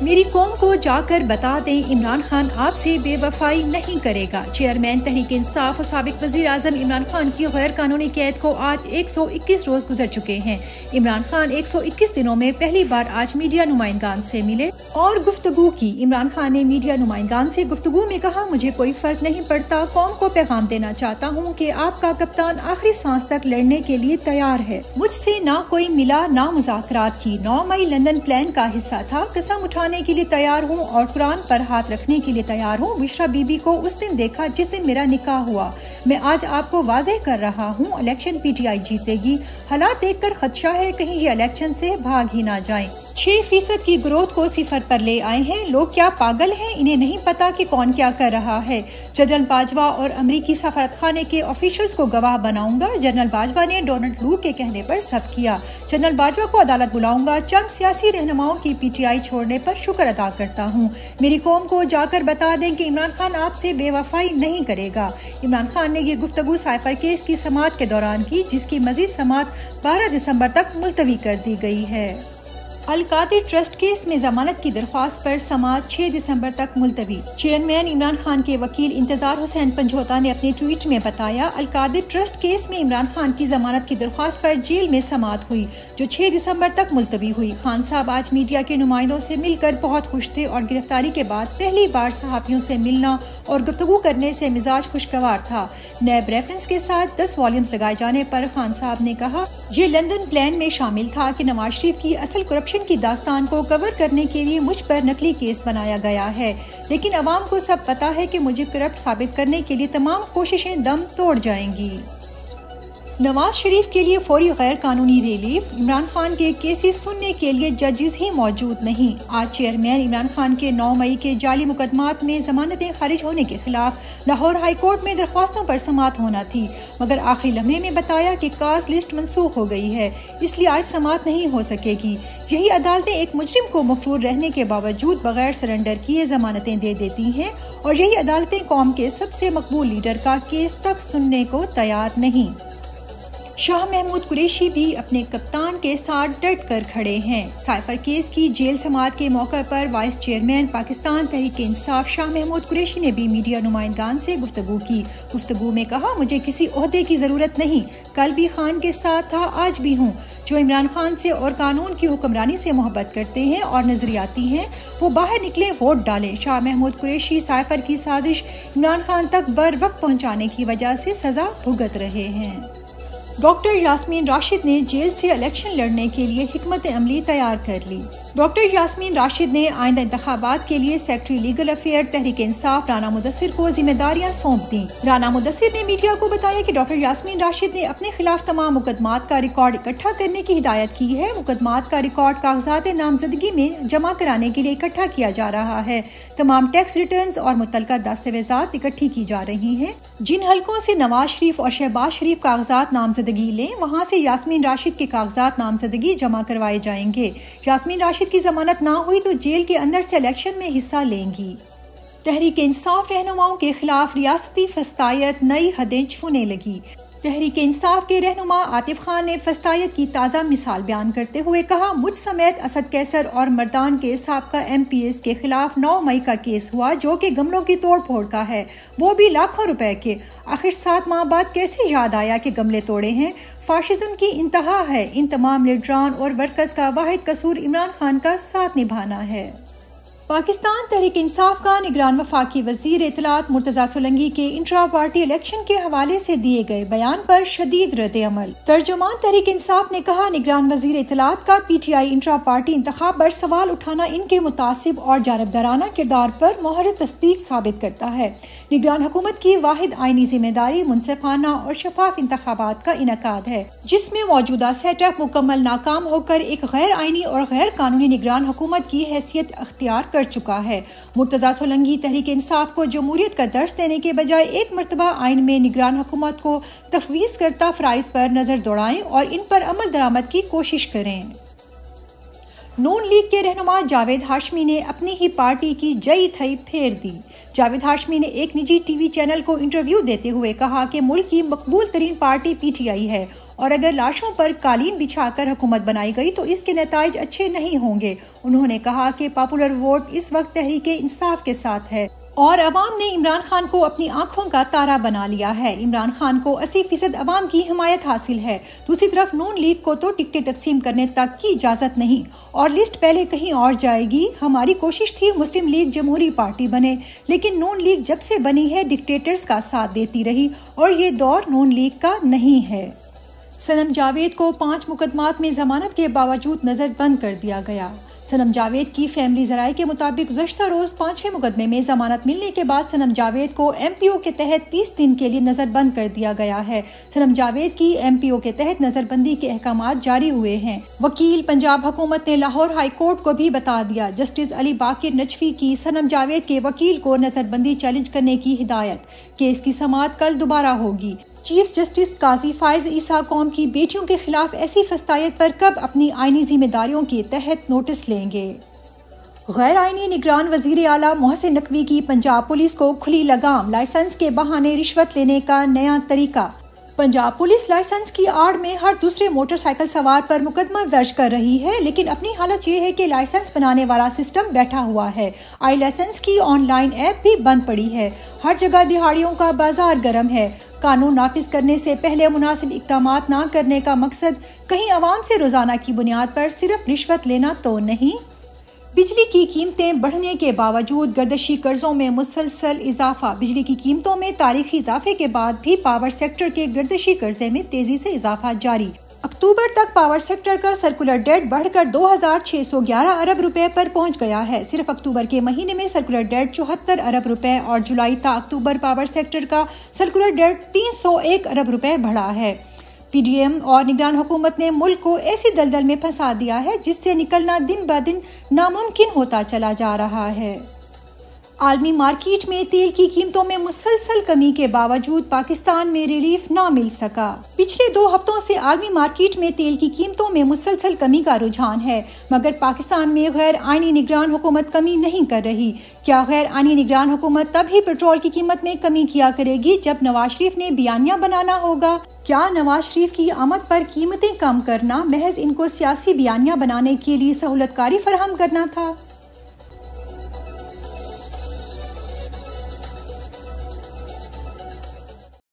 मेरी कौम को जाकर बता दें, इमरान खान आपसे बेवफाई नहीं करेगा। चेयरमैन तहरीक इंसाफ और साबिक वजीर आजम इमरान खान की गैर कानूनी कैद को आज 121 रोज गुजर चुके हैं। इमरान खान 121 दिनों में पहली बार आज मीडिया नुमाइंदान से मिले और गुफ्तगू की। इमरान खान ने मीडिया नुमाइंदान से गुफ्तगू में कहा, मुझे कोई फर्क नहीं पड़ता, कौम को पैगाम देना चाहता हूँ कि आपका कप्तान आखिरी सांस तक लड़ने के लिए तैयार है। मुझसे ना कोई मिला ना मुज़ाकरात की। 9 मई लंदन प्लान का हिस्सा था। कसम उठाने के लिए तैयार हूँ और कुरान पर हाथ रखने के लिए तैयार हूँ। बुशरा बीबी को उस दिन देखा जिस दिन मेरा निकाह हुआ। मैं आज आपको वाज़ेह कर रहा हूँ, इलेक्शन PTI जीतेगी। हालात देखकर खदशा है कहीं ये इलेक्शन से भाग ही ना जाएं। 6% की ग्रोथ को सिफर पर ले आए हैं। लोग क्या पागल हैं? इन्हें नहीं पता कि कौन क्या कर रहा है। जनरल बाजवा और अमरीकी सफारतखाने के ऑफिशियल्स को गवाह बनाऊंगा। जनरल बाजवा ने डोनाल्ड लू के कहने पर सब किया। जनरल बाजवा को अदालत बुलाऊंगा। चंद सियासी रहनुमाओं की PTI छोड़ने पर शुक्र अदा करता हूँ। मेरी कौम को जाकर बता दें कि इमरान खान आपसे बेवफाई नहीं करेगा। इमरान खान ने ये गुफ्तगू साइफर केस की समाअत के दौरान की, जिसकी मजीद समाअत 12 दिसंबर तक मुलतवी कर दी गई है। अल-कादिर ट्रस्ट केस में जमानत की दरख्वास्त पर समाअत 6 दिसंबर तक मुलतवी। चेयरमैन इमरान खान के वकील इंतजार हुसैन पंजोता ने अपने ट्वीट में बताया, अल-कादिर ट्रस्ट केस में इमरान खान की जमानत की दरख्वास्त पर जेल में समाअत हुई, जो 6 दिसंबर तक मुलतवी हुई। खान साहब आज मीडिया के नुमाइंदों से मिलकर बहुत खुश थे और गिरफ्तारी के बाद पहली बार सहाफियों से मिलना और गुफ्तगू करने से मिजाज खुशगवार था। नैब रेफरेंस के साथ 10 वॉल्यूम्स लगाए जाने पर खान साहब ने कहा, ये लंदन प्लान में शामिल था कि नवाज शरीफ की असल करप्शन की दास्तान को कवर करने के लिए मुझ पर नकली केस बनाया गया है, लेकिन अवाम को सब पता है कि मुझे करप्ट साबित करने के लिए तमाम कोशिशें दम तोड़ जाएंगी। नवाज शरीफ के लिए फौरी गैर कानूनी रिलीफ। इमरान खान के केसेस सुनने के लिए जजेस ही मौजूद नहीं। आज चेयरमैन इमरान खान के 9 मई के जाली मुकदमात में जमानतें खारिज होने के खिलाफ लाहौर हाई कोर्ट में दरख्वास्तों पर समाअत होना थी, मगर आखिरी लम्हे में बताया कि काज लिस्ट मनसूख हो गई है, इसलिए आज समाअत नहीं हो सकेगी। यही अदालतें एक मुजरिम को मफरूर रहने के बावजूद बगैर सरेंडर किए जमानतें दे देती हैं, और यही अदालतें कौम के सबसे मकबूल लीडर का केस तक सुनने को तैयार नहीं। शाह महमूद कुरैशी भी अपने कप्तान के साथ डट कर खड़े हैं। साइफर केस की जेल समाअत के मौके पर वाइस चेयरमैन पाकिस्तान तहरीक इंसाफ शाह महमूद कुरैशी ने भी मीडिया नुमाइंदान से गुफ्तगू की। गुफ्तगू में कहा, मुझे किसी ओहदे की जरूरत नहीं, कल भी खान के साथ था, आज भी हूँ। जो इमरान खान से और कानून की हुक्मरानी से मोहब्बत करते हैं और नजरियाती हैं, वो बाहर निकले, वोट डालें। शाह महमूद कुरैशी साइफर की साजिश इमरान खान तक बर वक्त पहुँचाने की वजह से सजा भुगत रहे हैं। डॉक्टर यास्मीन राशिद ने जेल से इलेक्शन लड़ने के लिए हिकमत अमली तैयार कर ली। डॉक्टर यास्मीन राशिद ने आइंदा इंतखाबात के लिए secretary legal affair Tehreek Insaf Rana Mudassir को जिम्मेदारियां सौंप दी। राना मुदस्सिर ने मीडिया को बताया कि डॉक्टर यास्मीन राशिद ने अपने खिलाफ तमाम मुकदमात का रिकॉर्ड इकट्ठा करने की हिदायत की है। मुकदमात का रिकॉर्ड कागजात नामजदगी में जमा कराने के लिए इकट्ठा किया जा रहा है। तमाम टैक्स रिटर्न्स और मुतल्लका दस्तावेजात इकट्ठी की जा रही हैं। जिन हलकों से नवाज शरीफ और शहबाज शरीफ कागजात नामजदगी लें, वहाँ से यास्मीन राशिद के कागजात नामजदगी जमा करवाए जाएंगे। यास्मीन राशिद की जमानत ना हुई तो जेल के अंदर से इलेक्शन में हिस्सा लेंगी। तहरीक इंसाफ रहनुमाओं के खिलाफ रियासती फस्तायत नई हदें छूने लगी। तहरीक इंसाफ के रहनुमा आतिफ खान ने फस्तायत की ताज़ा मिसाल बयान करते हुए कहा, मुझ समेत असद कैसर और मर्दान के साबका MPs के खिलाफ 9 मई का केस हुआ, जो कि गमलों की तोड़ फोड़ का है, वो भी लाखों रुपए के। आखिर 7 माह बाद कैसे याद आया कि गमले तोड़े हैं? फाशिज्म की इंतहा है। इन तमाम लीडरान और वर्कर्स का वाहिद कसूर इमरान खान का साथ निभाना है। पाकिस्तान तहरीक इंसाफ का निगरान वफाकी वजीर इत्तलात मुर्तजा सोलंकी के इंट्रा पार्टी इलेक्शन के हवाले से दिए गए बयान पर शदीद रद्द-ए-अमल। तर्जुमान तहरीक इंसाफ ने कहा, निगरान वजीर इत्तलात का PTI इंट्रा पार्टी इंतखाब पर सवाल उठाना इनके मुतासिब और जानबदाराना किरदार पर मोहर तस्दीक साबित करता है। निगरान हुकूमत की वाहिद आईनी जिम्मेदारी मुनसिफाना और शफाफ इंतखाबात का इनकाद है, जिसमें मौजूदा सेटअप मुकम्मल नाकाम होकर एक गैर आईनी और गैर कानूनी निगरान हुकूमत की हैसियत अख्तियार कर चुका है। मुर्तजा सोलंकी तहरीक इंसाफ को जमहूरियत का दर्स देने के बजाय एक मरतबा आइन में निगरान हुकूमत को तफवीज़ करता फ़राइज़ पर नजर दौड़ाएं और इन पर अमल दरामद की कोशिश करें। नून लीग के रहनुमा जावेद हाशमी ने अपनी ही पार्टी की जई थई फेर दी। जावेद हाशमी ने एक निजी टीवी चैनल को इंटरव्यू देते हुए कहा कि मुल्क की मकबूल तरीन पार्टी पीटीआई है और अगर लाशों पर कालीन बिछाकर हुकूमत बनाई गई तो इसके नताइज अच्छे नहीं होंगे। उन्होंने कहा कि पॉपुलर वोट इस वक्त तहरीके इंसाफ के साथ है और अवाम ने इमरान खान को अपनी आंखों का तारा बना लिया है। इमरान खान को 80% अवाम की हिमायत हासिल है। दूसरी तरफ नून लीग को तो टिकटें तकसीम करने तक की इजाजत नहीं और लिस्ट पहले कहीं और जाएगी। हमारी कोशिश थी मुस्लिम लीग जमहूरी पार्टी बने, लेकिन नून लीग जब से बनी है डिक्टेटर्स का साथ देती रही और ये दौर नून लीग का नहीं है। सनम जावेद को 5 मुकदमात में जमानत के बावजूद नजरबंद कर दिया गया। सनम जावेद की फैमिली जराये के मुताबिक गुज़श्ता रोज 5वें मुकदमे में जमानत मिलने के बाद सनम जावेद को MPO के तहत 30 दिन के लिए नजरबंद कर दिया गया है। सनम जावेद की MPO के तहत नजरबंदी के अहकामात जारी हुए हैं। वकील पंजाब हुकूमत ने लाहौर हाई कोर्ट को भी बता दिया। जस्टिस अली बाकिर नजफी की सनम जावेद के वकील को नजरबंदी चैलेंज करने की हिदायत। केस की समाअत कल दोबारा होगी। चीफ जस्टिस काजी फाइज ईसा कौम की बेटियों के खिलाफ ऐसी फस्तायत पर कब अपनी आईनी जिम्मेदारियों के तहत नोटिस लेंगे। गैर आईनी निगरान वजीर आला मोहसिन नकवी की पंजाब पुलिस को खुली लगाम, लाइसेंस के बहाने रिश्वत लेने का नया तरीका। पंजाब पुलिस लाइसेंस की आड़ में हर दूसरे मोटरसाइकिल सवार पर मुकदमा दर्ज कर रही है, लेकिन अपनी हालत ये है कि लाइसेंस बनाने वाला सिस्टम बैठा हुआ है। आई लाइसेंस की ऑनलाइन ऐप भी बंद पड़ी है। हर जगह दिहाड़ियों का बाजार गर्म है। कानून नाफिज करने से पहले मुनासिब इक़दामात न करने का मकसद कहीं अवाम से रोजाना की बुनियाद पर सिर्फ रिश्वत लेना तो नहीं। बिजली की कीमतें बढ़ने के बावजूद गर्दशी कर्जों में मुसलसल इजाफा। बिजली की कीमतों में तारीखी इजाफे के बाद भी पावर सेक्टर के गर्दशी कर्जे में तेजी से इजाफा जारी। अक्टूबर तक पावर सेक्टर का सर्कुलर डेट बढ़कर 2611 अरब रुपए पर पहुंच गया है। सिर्फ अक्टूबर के महीने में सर्कुलर डेट 74 अरब रुपए और जुलाई ता अक्टूबर पावर सेक्टर का सर्कुलर डेट 301 अरब रुपए बढ़ा है। PDM और निगरान हुकूमत ने मुल्क को ऐसी दलदल में फंसा दिया है जिससे निकलना दिन ब दिन नामुमकिन होता चला जा रहा है। आलमी मार्केट में तेल की कीमतों में मुसलसल कमी के बावजूद पाकिस्तान में रिलीफ न मिल सका। पिछले 2 हफ्तों से आलमी मार्केट में तेल की कीमतों में मुसलसल कमी का रुझान है, मगर पाकिस्तान में गैर आईनी निगरान हुकूमत कमी नहीं कर रही। क्या गैर आईनी निगरान हुकूमत तभी पेट्रोल की कीमत में कमी किया करेगी जब नवाज शरीफ ने बयानिया बनाना होगा? क्या नवाज शरीफ की आमद पर कीमतें कम करना महज इनको सियासी बयानिया बनाने के लिए सहूलतकारी फराहम करना था?